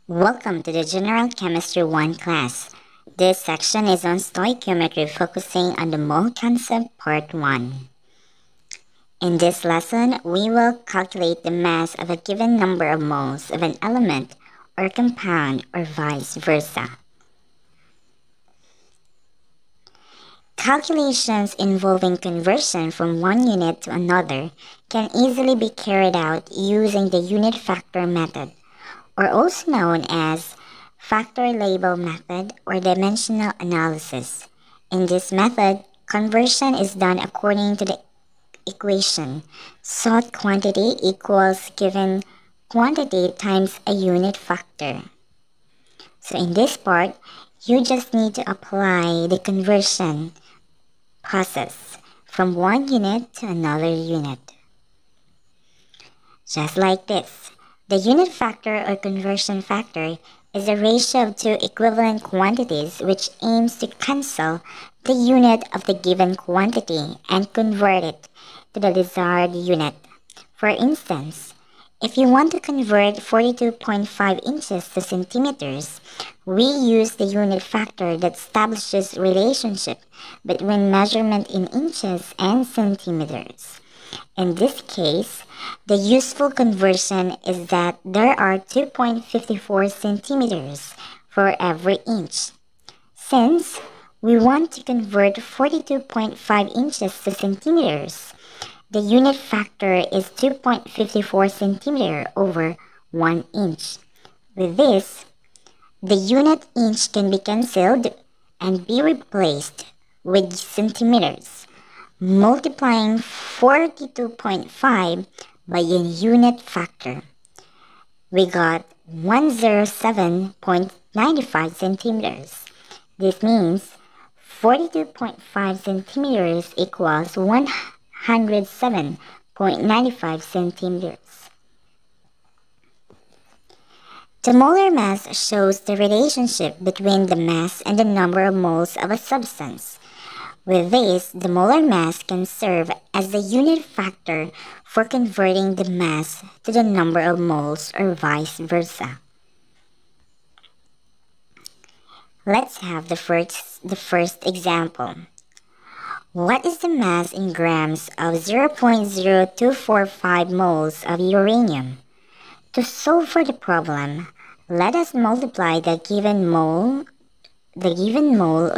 Welcome to the General Chemistry 1 class. This section is on stoichiometry, focusing on the mole concept part 1. In this lesson, we will calculate the mass of a given number of moles of an element or compound or vice versa. Calculations involving conversion from one unit to another can easily be carried out using the unit factor method, or also known as factor label method or dimensional analysis. In this method, conversion is done according to the equation sought quantity equals given quantity times a unit factor. So in this part, you just need to apply the conversion process from one unit to another unit. Just like this. The unit factor or conversion factor is a ratio of two equivalent quantities which aims to cancel the unit of the given quantity and convert it to the desired unit. For instance, if you want to convert 42.5 inches to centimeters, we use the unit factor that establishes relationship between measurement in inches and centimeters. In this case, the useful conversion is that there are 2.54 centimeters for every inch. Since we want to convert 42.5 inches to centimeters, the unit factor is 2.54 centimeter over 1 inch. With this, the unit inch can be cancelled and be replaced with centimeters, multiplying 42.5 by a unit factor. We got 107.95 centimeters. This means 42.5 centimeters equals 107.95 centimeters. The molar mass shows the relationship between the mass and the number of moles of a substance. With this, the molar mass can serve as the unit factor for converting the mass to the number of moles or vice versa. Let's have the first example. What is the mass in grams of 0.0245 moles of uranium? To solve for the problem, let us multiply the given mole or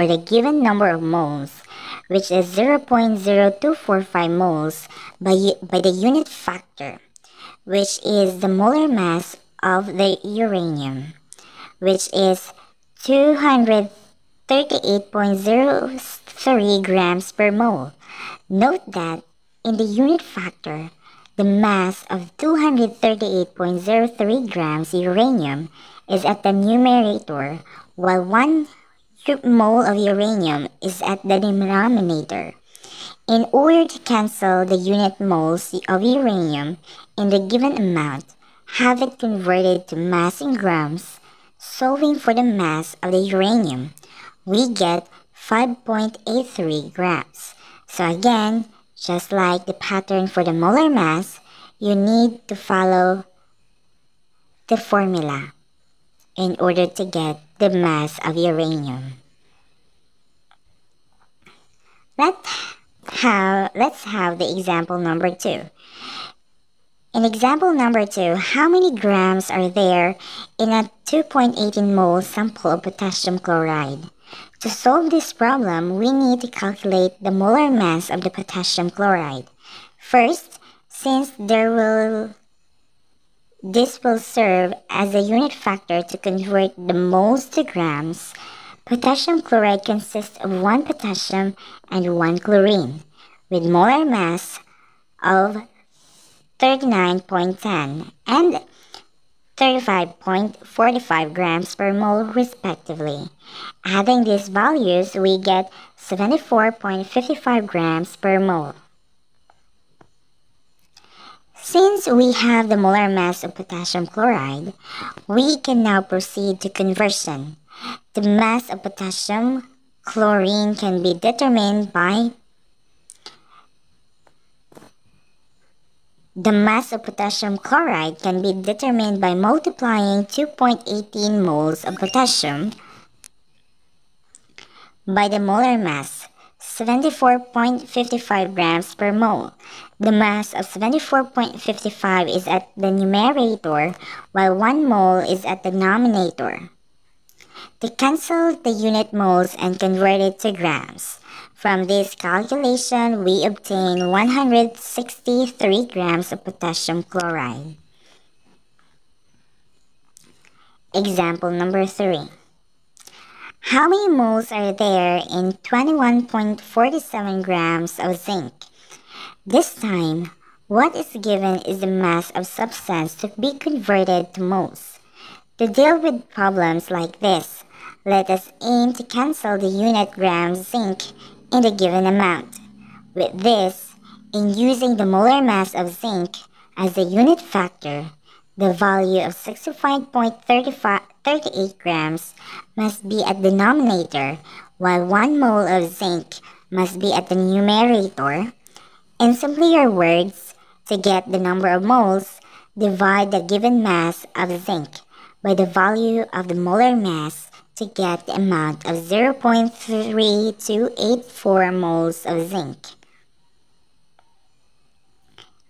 the given number of moles, which is 0.0245 moles, by the unit factor, which is the molar mass of the uranium, which is 238.03 grams per mole. Note that in the unit factor, the mass of 238.03 grams uranium is at the numerator, while 1 mole of uranium is at the denominator. In order to cancel the unit moles of uranium in the given amount, have it converted to mass in grams. Solving for the mass of the uranium, we get 5.83 grams. So again, just like the pattern for the molar mass, you need to follow the formula in order to get the mass of uranium. Let's have the example number 2. In example number 2, how many grams are there in a 2.18 mole sample of potassium chloride? To solve this problem, we need to calculate the molar mass of the potassium chloride. First, since this will serve as a unit factor to convert the moles to grams, potassium chloride consists of 1 potassium and 1 chlorine, with molar mass of 39.10 and 35.45 grams per mole respectively. Adding these values, we get 74.55 grams per mole. Since we have the molar mass of potassium chloride, we can now proceed to conversion. The mass of potassium chlorine can be determined by The mass of potassium chloride can be determined by multiplying 2.18 moles of potassium by the molar mass, 74.55 grams per mole. The mass of 74.55 is at the numerator, while 1 mole is at the denominator. To cancel the unit moles and convert it to grams. From this calculation, we obtain 163 grams of potassium chloride. Example number 3. How many moles are there in 21.47 grams of zinc? This time, what is given is the mass of substance to be converted to moles. To deal with problems like this, let us aim to cancel the unit grams zinc in the given amount. With this, in using the molar mass of zinc as the unit factor, the value of 65.38 grams must be at the denominator, while 1 mole of zinc must be at the numerator. In simpler words, to get the number of moles, divide the given mass of zinc by the value of the molar mass to get the amount of 0.3284 moles of zinc.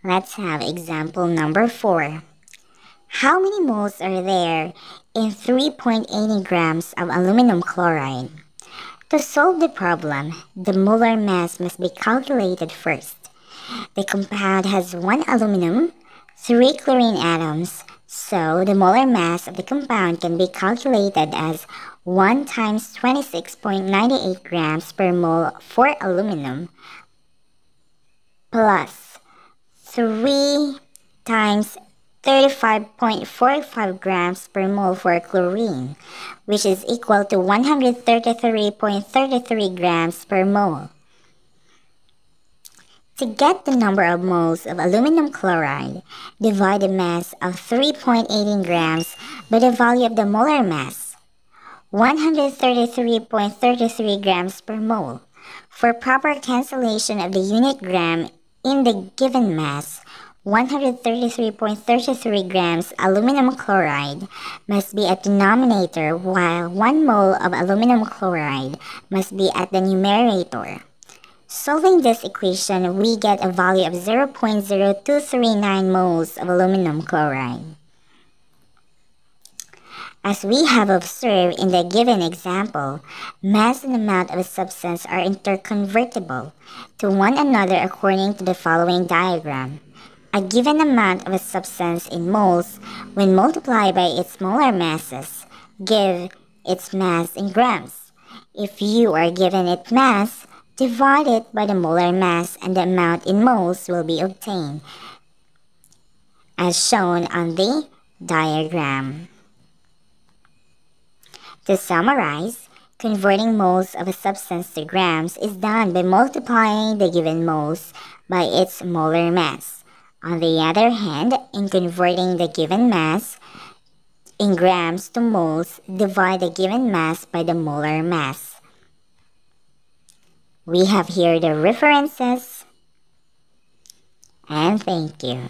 Let's have example number 4. How many moles are there in 3.80 grams of aluminum chloride? To solve the problem, the molar mass must be calculated first. The compound has 1 aluminum, 3 chlorine atoms, so the molar mass of the compound can be calculated as 1 times 26.98 grams per mole for aluminum plus 3 times 35.45 grams per mole for chlorine, which is equal to 133.33 grams per mole. To get the number of moles of aluminum chloride, divide the mass of 3.18 grams by the value of the molar mass, 133.33 grams per mole. For proper cancellation of the unit gram in the given mass, 133.33 grams aluminum chloride must be at the denominator, while 1 mole of aluminum chloride must be at the numerator. Solving this equation, we get a value of 0.0239 moles of aluminum chloride. As we have observed in the given example, mass and amount of a substance are interconvertible to one another according to the following diagram. A given amount of a substance in moles, when multiplied by its molar masses, give its mass in grams. If you are given its mass, divide it by the molar mass and the amount in moles will be obtained, as shown on the diagram. To summarize, converting moles of a substance to grams is done by multiplying the given moles by its molar mass. On the other hand, in converting the given mass in grams to moles, divide the given mass by the molar mass. We have here the references, and thank you.